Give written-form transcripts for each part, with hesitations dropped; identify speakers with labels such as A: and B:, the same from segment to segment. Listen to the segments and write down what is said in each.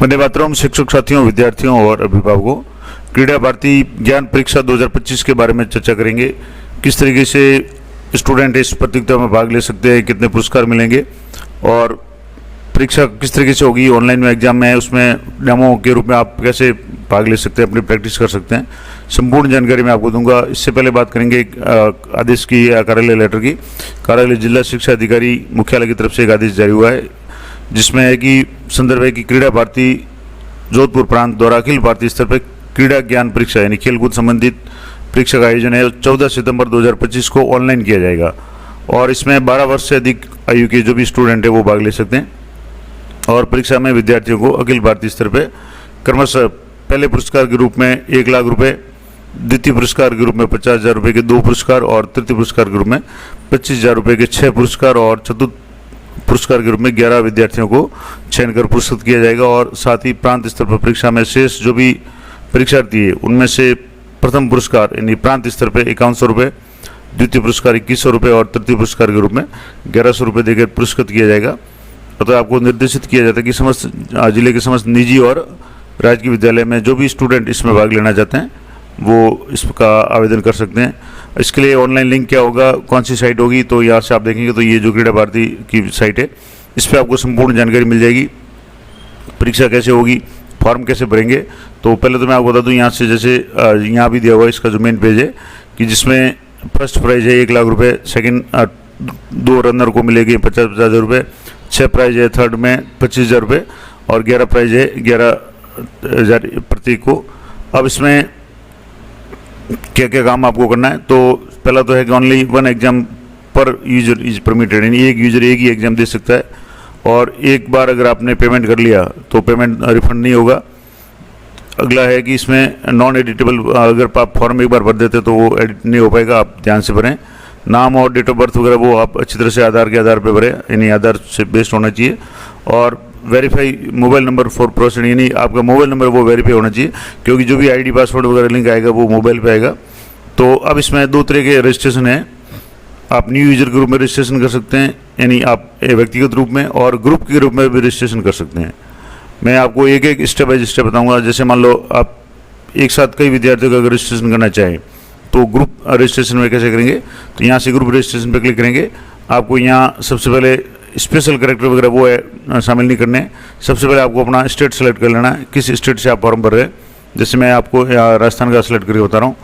A: वंदे मातरम। शिक्षक साथियों, विद्यार्थियों और अभिभावकों, क्रीड़ा भारती ज्ञान परीक्षा 2025 के बारे में चर्चा करेंगे। किस तरीके से स्टूडेंट इस प्रतियोगिता में भाग ले सकते हैं, कितने पुरस्कार मिलेंगे और परीक्षा किस तरीके से होगी। ऑनलाइन में एग्जाम में उसमें डेमो के रूप में आप कैसे भाग ले सकते हैं, अपनी प्रैक्टिस कर सकते हैं, संपूर्ण जानकारी मैं आपको दूंगा। इससे पहले बात करेंगे एक आदेश की या कार्यालय लेटर की। कार्यालय जिला शिक्षा अधिकारी मुख्यालय की तरफ से एक आदेश जारी हुआ है, जिसमें है कि संदर्भ है कि क्रीड़ा भारती जोधपुर प्रांत द्वारा अखिल भारतीय स्तर पर क्रीड़ा ज्ञान परीक्षा यानी खेलकूद संबंधित परीक्षा का आयोजन है 14 सितंबर 2025 को ऑनलाइन किया जाएगा और इसमें 12 वर्ष से अधिक आयु के जो भी स्टूडेंट है वो भाग ले सकते हैं। और परीक्षा में विद्यार्थियों को अखिल भारतीय स्तर पर क्रमशः पहले पुरस्कार के रूप में 1 लाख रुपए, द्वितीय पुरस्कार के रूप में 50,000 रुपये के 2 पुरस्कार और तृतीय पुरस्कार के रूप में 25,000 रुपये के 6 पुरस्कार और चतुर्थ पुरस्कार के रूप में 11 विद्यार्थियों को चयन कर पुरस्कृत किया जाएगा। और साथ ही प्रांत स्तर पर परीक्षा में शेष जो भी परीक्षार्थी है उनमें से प्रथम पुरस्कार यानी प्रांत स्तर पर 5100 रुपये, द्वितीय पुरस्कार 2100 रुपये और तृतीय पुरस्कार के रूप में 1100 रुपये देकर पुरस्कृत किया जाएगा। तो आपको निर्देशित किया जाता है कि समस्त जिले के समस्त निजी और राजकीय विद्यालय में जो भी स्टूडेंट इसमें भाग लेना चाहते हैं वो इसका आवेदन कर सकते हैं। इसके लिए ऑनलाइन लिंक क्या होगा, कौन सी साइट होगी, तो यहाँ से आप देखेंगे तो ये जो क्रीड़ा भारती की साइट है इस पर आपको संपूर्ण जानकारी मिल जाएगी। परीक्षा कैसे होगी, फॉर्म कैसे भरेंगे, तो पहले तो मैं आपको बता दूं यहाँ से, जैसे यहाँ भी दिया हुआ है इसका जो मेन पेज है कि जिसमें फर्स्ट प्राइज है 1 लाख रुपये, सेकेंड 2 रनर को मिलेगी 50,000 रुपये, 6 प्राइज है थर्ड में 25,000 रुपये और 11 प्राइज है 11,000 प्रत्येक को। अब इसमें क्या क्या काम आपको करना है, तो पहला तो है कि ओनली 1 एग्जाम पर यूजर इज परमिटेड, यानी एक यूजर एक ही एग्जाम दे सकता है और एक बार अगर आपने पेमेंट कर लिया तो पेमेंट रिफंड नहीं होगा। अगला है कि इसमें नॉन एडिटेबल, अगर आप फॉर्म एक बार भर देते तो वो एडिट नहीं हो पाएगा, आप ध्यान से भरें। नाम और डेट ऑफ बर्थ वगैरह वो आप अच्छी तरह से आधार के आधार पे भरें, यानी आधार से बेस्ड होना चाहिए। और verify mobile number for processed, यानी आपका मोबाइल नंबर वो वेरीफाई होना चाहिए, क्योंकि जो भी आईडी पासवर्ड वगैरह लिंक आएगा वो मोबाइल पे आएगा। तो अब इसमें 2 तरह के रजिस्ट्रेशन है। आप न्यू यूजर के रूप में रजिस्ट्रेशन कर सकते हैं, यानी आप व्यक्तिगत रूप में, और ग्रुप के रूप में भी रजिस्ट्रेशन कर सकते हैं। मैं आपको एक एक स्टेप बाय स्टेप बताऊंगा। जैसे मान लो आप एक साथ कई विद्यार्थियों का अगर रजिस्ट्रेशन करना चाहें तो ग्रुप रजिस्ट्रेशन में कैसे करेंगे, तो यहाँ से ग्रुप रजिस्ट्रेशन पर क्लिक करेंगे। आपको यहाँ सबसे पहले स्पेशल कैरेक्टर वगैरह वो है शामिल नहीं करने। सबसे पहले आपको अपना स्टेट सेलेक्ट कर लेना है, किस स्टेट से आप फॉर्म भर रहे हैं। जैसे मैं आपको राजस्थान का सेलेक्ट करके बता रहा हूँ,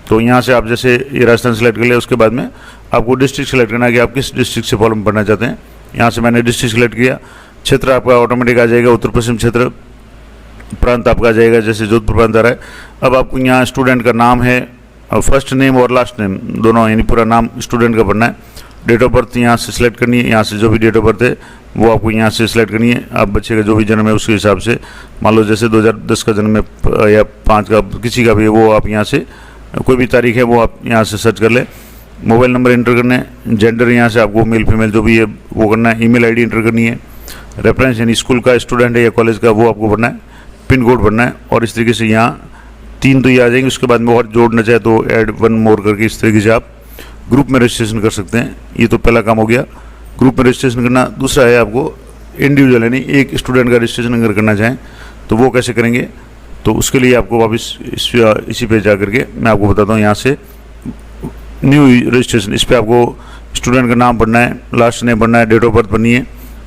A: तो यहाँ से आप जैसे ये राजस्थान सेलेक्ट कर लिया, उसके बाद में आपको डिस्ट्रिक्ट सेलेक्ट करना है कि आप किस डिस्ट्रिक्ट से फॉर्म भरना चाहते हैं। यहाँ से मैंने डिस्ट्रिक्ट सेलेक्ट किया। क्षेत्र आपका ऑटोमेटिक आ जाएगा उत्तर पश्चिम क्षेत्र। प्रांत आपका आ जाएगा जैसे जोधपुर प्रांत आ रहा है। अब आपको यहाँ स्टूडेंट का नाम है, फर्स्ट नेम और लास्ट नेम दोनों, यानी पूरा नाम स्टूडेंट का भरना है। डेट ऑफ बर्थ यहाँ से सिलेक्ट करनी है, यहाँ से जो भी डेट ऑफ बर्थ है वो आपको यहाँ से सिलेक्ट करनी है। आप बच्चे का जो भी जन्म है उसके हिसाब से, मान लो जैसे 2010 का जन्म है या 5 का किसी का भी है, वो आप यहाँ से कोई भी तारीख है वो आप यहाँ से सर्च कर ले। मोबाइल नंबर इंटर करना है, जेंडर यहाँ से आपको मेल फीमेल जो भी है वो करना है, ईमेल आईडी इंटर करनी है, रेफरेंस यानी स्कूल का स्टूडेंट है या कॉलेज का वो आपको भरना है, पिन कोड भरना है। और इस तरीके से यहाँ 3 तो ये आ जाएंगे। उसके बाद में और जोड़ना चाहे तो ऐड 1 मोर करके इस तरीके से आप ग्रुप में रजिस्ट्रेशन कर सकते हैं। ये तो पहला काम हो गया, ग्रुप में रजिस्ट्रेशन करना। दूसरा है आपको इंडिविजुअल, यानी एक स्टूडेंट का रजिस्ट्रेशन अगर करना चाहें तो वो कैसे करेंगे, तो उसके लिए आपको वापस इसी पे जा करके मैं आपको बताता हूँ। यहाँ से न्यू रजिस्ट्रेशन, इस पर आपको स्टूडेंट का नाम भरना है, लास्ट नेम भरना है, डेट ऑफ बर्थ भरनी है,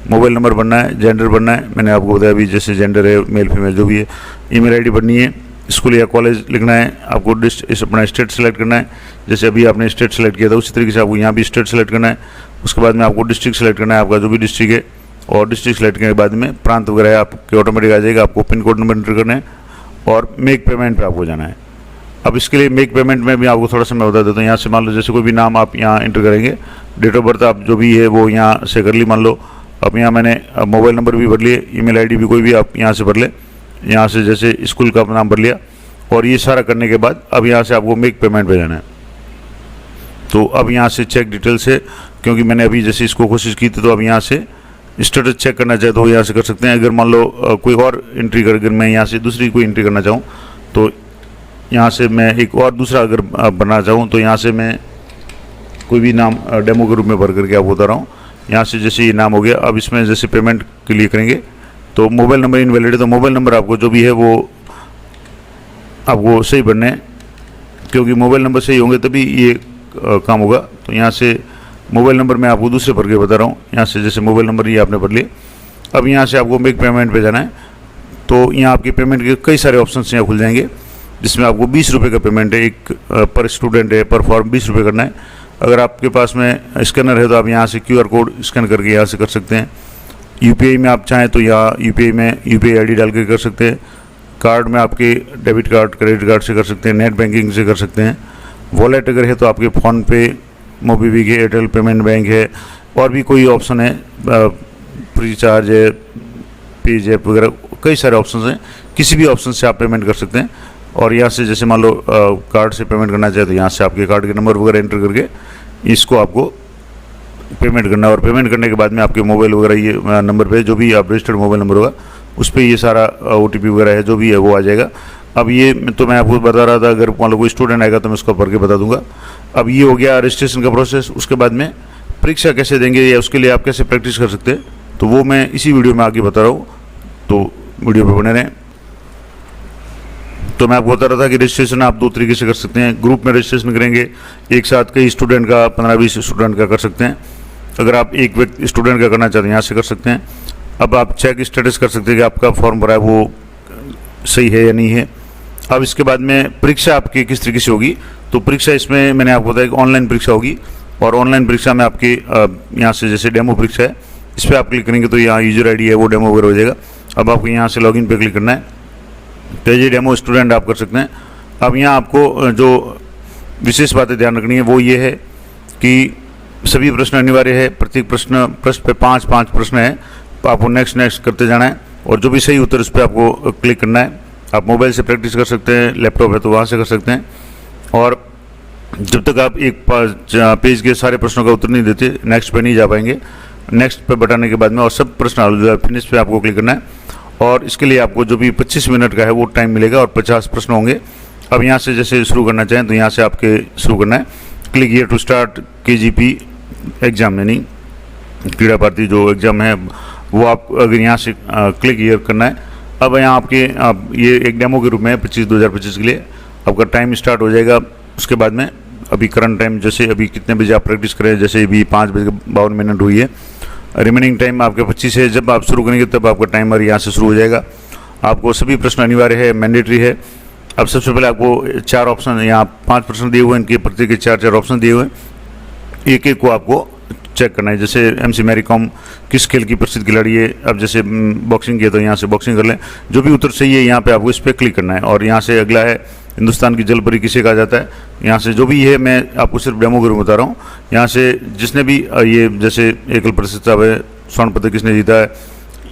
A: मोबाइल नंबर भरना है, जेंडर भरना है, मैंने आपको बताया अभी जैसे जेंडर है मेल फीमेल जो भी है, ईमेल आईडी भरनी है, स्कूल या कॉलेज लिखना है, आपको अपना स्टेट सेलेक्ट करना है। जैसे अभी आपने स्टेट सेलेक्ट किया था उसी तरीके से आपको यहाँ भी स्टेट सेलेक्ट करना है। उसके बाद में आपको डिस्ट्रिक्ट सेलेक्ट करना है, आपका जो भी डिस्ट्रिक्ट है, और डिस्ट्रिक्ट सेलेक्ट करने के बाद में प्रांत वगैरह आपके ऑटोमेटिक आ जाएगा। आपको पिन कोड नंबर इंटर करना है और मेक पेमेंट पे आपको जाना है। अब इसके लिए मेक पेमेंट में भी आपको थोड़ा सा मैं बता देता हूँ। यहाँ से मान लो जैसे कोई भी नाम आप यहाँ इंटर करेंगे, डेट ऑफ बर्थ आप जो भी है वो यहाँ से कर ली, मान लो अब यहाँ मैंने मोबाइल नंबर भी भर लिए, ईमेल आईडी भी कोई भी आप यहाँ से भर ले, यहाँ से जैसे स्कूल का नाम भर लिया। और ये सारा करने के बाद अब यहाँ से आपको मेक पेमेंट पे जाना है। तो अब यहाँ से चेक डिटेल से, क्योंकि मैंने अभी जैसे इसको कोशिश की थी, तो अब यहाँ से स्टेटस चेक करना चाहे तो यहाँ से कर सकते हैं। अगर मान लो कोई और एंट्री कर, अगर मैं यहाँ से दूसरी कोई एंट्री करना चाहूँ तो यहाँ से मैं एक और दूसरा अगर बनना चाहूँ तो यहाँ से मैं कोई भी नाम डेमो के रूप में भर करके आपको बता रहा हूँ। यहाँ से जैसे ये नाम हो गया, अब इसमें जैसे पेमेंट के लिए करेंगे तो मोबाइल नंबर इनवैलिड है, तो मोबाइल नंबर आपको जो भी है वो आपको सही भरना है, क्योंकि मोबाइल नंबर सही होंगे तभी ये काम होगा। तो यहाँ से मोबाइल नंबर मैं आपको दूसरे भर के बता रहा हूँ। यहाँ से जैसे मोबाइल नंबर ये आपने भर लिया। अब यहाँ से आपको मेक पेमेंट पे जाना है, तो यहाँ आपके पेमेंट के कई सारे ऑप्शन यहाँ खुल जाएंगे, जिसमें आपको 20 रुपये का पेमेंट है, एक पर स्टूडेंट है, पर फॉर्म 20 रुपये करना है। अगर आपके पास में स्कैनर है तो आप यहाँ से QR कोड स्कैन करके यहाँ से कर सकते हैं। UPI में आप चाहें तो यहाँ UPI में UPI ID डाल के कर सकते हैं। कार्ड में आपके डेबिट कार्ड, क्रेडिट कार्ड से कर सकते हैं, नेट बैंकिंग से कर सकते हैं। वॉलेट अगर है तो आपके फ़ोन पे, मोबीक्विक है, एयरटेल पेमेंट बैंक है, और भी कोई ऑप्शन है, फ्री चार्ज है, पेजैप वगैरह, कई सारे ऑप्शन हैं। किसी भी ऑप्शन से आप पेमेंट कर सकते हैं। और यहाँ से जैसे मान लो कार्ड से पेमेंट करना चाहे तो यहाँ से आपके कार्ड के नंबर वगैरह एंटर करके इसको आपको पेमेंट करना है। और पेमेंट करने के बाद में आपके मोबाइल वगैरह ये नंबर पे जो भी आप रजिस्टर्ड मोबाइल नंबर होगा उस पर ये सारा OTP वगैरह है जो भी है वो आ जाएगा। अब ये तो मैं आपको बता रहा था, अगर मान लो कोई स्टूडेंट आएगा तो मैं उसको पढ़ के बता दूंगा। अब ये हो गया रजिस्ट्रेशन का प्रोसेस। उसके बाद में परीक्षा कैसे देंगे या उसके लिए आप कैसे प्रैक्टिस कर सकते हैं, तो वो मैं इसी वीडियो में आगे बता रहा हूँ, तो वीडियो पे बने रहें। तो मैं आपको बता रहा था कि रजिस्ट्रेशन आप 2 तरीके से कर सकते हैं। ग्रुप में रजिस्ट्रेशन करेंगे, एक साथ कई स्टूडेंट का, 15-20 स्टूडेंट का कर सकते हैं। अगर आप एक व्यक्ति स्टूडेंट का करना चाहते हैं यहाँ से कर सकते हैं। अब आप चेक स्टेटस कर सकते हैं कि आपका फॉर्म भरा है वो सही है या नहीं है। अब इसके बाद में परीक्षा आपकी किस तरीके से होगी, तो परीक्षा इसमें मैंने आपको बताया कि ऑनलाइन परीक्षा होगी। और ऑनलाइन परीक्षा में आपके यहाँ से जैसे डेमो परीक्षा है, इस पर आप क्लिक करेंगे तो यहाँ यूजर ID है वो डेमो वगैरह हो जाएगा। अब आपको यहाँ से लॉगिन पे क्लिक करना है, तो ये डेमो स्टूडेंट आप कर सकते हैं। अब यहाँ आपको जो विशेष बातें ध्यान रखनी है वो ये है कि सभी प्रश्न अनिवार्य है। प्रत्येक प्रश्न पे 5-5 प्रश्न है, तो आपको नेक्स्ट करते जाना है। और जो भी सही उत्तर उस पर आपको क्लिक करना है। आप मोबाइल से प्रैक्टिस कर सकते हैं, लैपटॉप है तो वहाँ से कर सकते हैं। और जब तक आप एक पेज के सारे प्रश्नों का उत्तर नहीं देते, नेक्स्ट पे नहीं जा पाएंगे। नेक्स्ट पे बताने के बाद में और सब प्रश्न फिनिश पे आपको क्लिक करना है। और इसके लिए आपको जो भी 25 मिनट का है वो टाइम मिलेगा और 50 प्रश्न होंगे। अब यहाँ से जैसे शुरू करना चाहें तो यहाँ से आपके शुरू करना है। Click here to start KGP exam, यानी क्रीड़ा भारती जो एग्ज़ाम है वो आप अगर यहाँ से क्लिक हियर करना है। अब यहाँ आपके ये एक डेमो के रूप में 2025 के लिए आपका टाइम स्टार्ट हो जाएगा। उसके बाद में अभी करंट टाइम जैसे अभी कितने बजे आप प्रैक्टिस करें, जैसे अभी 5:52 हुई है। रिमेनिंग टाइम आपके 25 है। जब आप शुरू करेंगे तब आपका टाइमर यहाँ से शुरू हो जाएगा। आपको सभी प्रश्न अनिवार्य है, मैंडेटरी है। अब सबसे पहले आपको 4 ऑप्शन, यहाँ 5 प्रश्न दिए हुए हैं, इनके प्रत्येक के 4-4 ऑप्शन दिए हुए हैं। एक को आपको चेक करना है। जैसे MC मैरी कॉम किस खेल की प्रसिद्ध खिलाड़ी है। अब जैसे बॉक्सिंग की है तो यहाँ से बॉक्सिंग कर लें। जो भी उत्तर सही है यहाँ पे आपको इस पर क्लिक करना है। और यहाँ से अगला है हिंदुस्तान की जलपरी किसे कहा जाता है। यहाँ से जो भी है मैं आपको सिर्फ डेमो के रूप में बता रहा हूँ। यहाँ से जिसने भी ये जैसे एकल प्रसिद्धता है, स्वर्ण पदक किसने जीता है,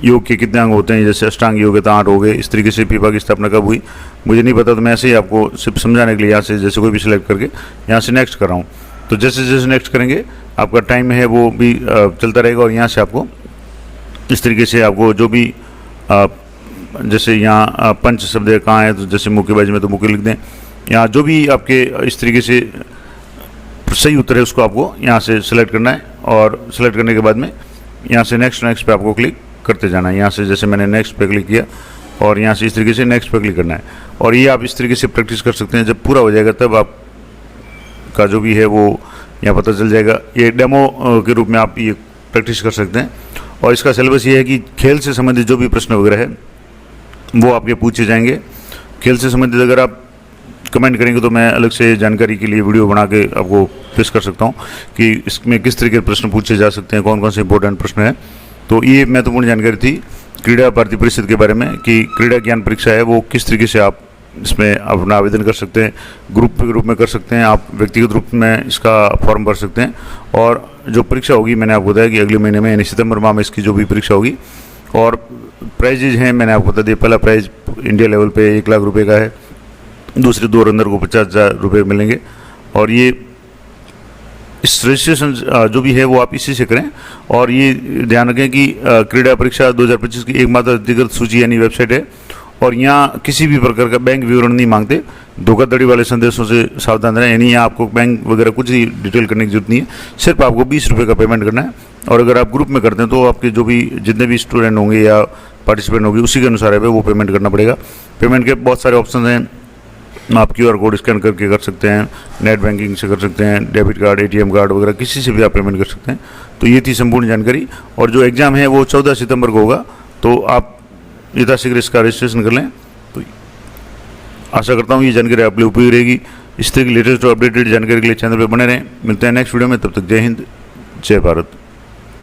A: योग के कितने अंग होते हैं, जैसे अष्टांग योग है तो 8 हो गए। इस तरीके से फीफा की स्थापना कब हुई मुझे नहीं पता, तो मैं ऐसे ही आपको सिर्फ समझाने के लिए यहाँ से जैसे कोई भी सिलेक्ट करके यहाँ से नेक्स्ट कर रहा हूँ। तो जैसे जैसे नेक्स्ट करेंगे आपका टाइम है वो भी चलता रहेगा। और यहाँ से आपको इस तरीके से आपको जो भी जैसे यहाँ पंच शब्द कहाँ है तो जैसे मुक्केबाजी में तो मुक्के लिख दें। यहाँ जो भी आपके इस तरीके से सही उत्तर है उसको आपको यहाँ से सिलेक्ट करना है। और सिलेक्ट करने के बाद में यहाँ से नेक्स्ट पे आपको क्लिक करते जाना है। यहाँ से जैसे मैंने नेक्स्ट पे क्लिक किया और यहाँ से इस तरीके से नेक्स्ट पे क्लिक करना है। और ये आप इस तरीके से प्रैक्टिस कर सकते हैं। जब पूरा हो जाएगा तब आप का जो भी है वो यहाँ पता चल जाएगा। ये डेमो के रूप में आप ये प्रैक्टिस कर सकते हैं। और इसका सिलेबस ये है कि खेल से संबंधित जो भी प्रश्न वगैरह है वो आपके पूछे जाएंगे। खेल से संबंधित अगर आप कमेंट करेंगे तो मैं अलग से जानकारी के लिए वीडियो बना के आपको पेश कर सकता हूँ कि इसमें किस तरीके के प्रश्न पूछे जा सकते हैं, कौन कौन से इंपॉर्टेंट प्रश्न हैं। तो ये महत्वपूर्ण जानकारी थी क्रीड़ा भारती परिषद के बारे में कि क्रीड़ा ज्ञान परीक्षा है वो किस तरीके से आप इसमें अपना आवेदन कर सकते हैं। ग्रुप के रूप में कर सकते हैं, आप व्यक्तिगत रूप में इसका फॉर्म भर सकते हैं। और जो परीक्षा होगी मैंने आपको बताया कि अगले महीने में यानी सितंबर माह में इसकी जो भी परीक्षा होगी। और प्राइजेज हैं मैंने आपको बता दिया। पहला प्राइज इंडिया लेवल पे 1 लाख रुपए का है, दूसरे 2 रनर को 50,000 रुपये मिलेंगे। और ये इस रजिस्ट्रेशन जो भी है वो आप इसी से करें। और ये ध्यान रखें कि क्रीड़ा परीक्षा 2025 की एकमात्र अधिकृत सूची यानी वेबसाइट है। और यहाँ किसी भी प्रकार का बैंक विवरण नहीं मांगते। धोखाधड़ी वाले संदेशों से सावधान रहें। यानी यहाँ आपको बैंक वगैरह कुछ ही डिटेल करने की जरूरत नहीं है। सिर्फ आपको 20 रुपये का पेमेंट करना है और अगर आप ग्रुप में करते हैं तो आपके जो भी जितने भी स्टूडेंट होंगे या पार्टिसिपेंट होंगे उसी के अनुसार है वो पेमेंट करना पड़ेगा। पेमेंट के बहुत सारे ऑप्शन हैं, आप QR कोड स्कैन करके कर सकते हैं, नेट बैंकिंग से कर सकते हैं, डेबिट कार्ड, ATM कार्ड वगैरह किसी से भी आप पेमेंट कर सकते हैं। तो ये थी संपूर्ण जानकारी। और जो एग्ज़ाम है वो 14 सितंबर को होगा, तो आप यथाशीघ्र इसका रजिस्ट्रेशन कर लें। तो आशा करता हूँ ये जानकारी आप लिए उपयोगी रहेगी। इस तरह की लेटेस्ट और अपडेटेड जानकारी के लिए चैनल पर बने रहें। मिलते हैं नेक्स्ट वीडियो में, तब तक जय हिंद, जय भारत।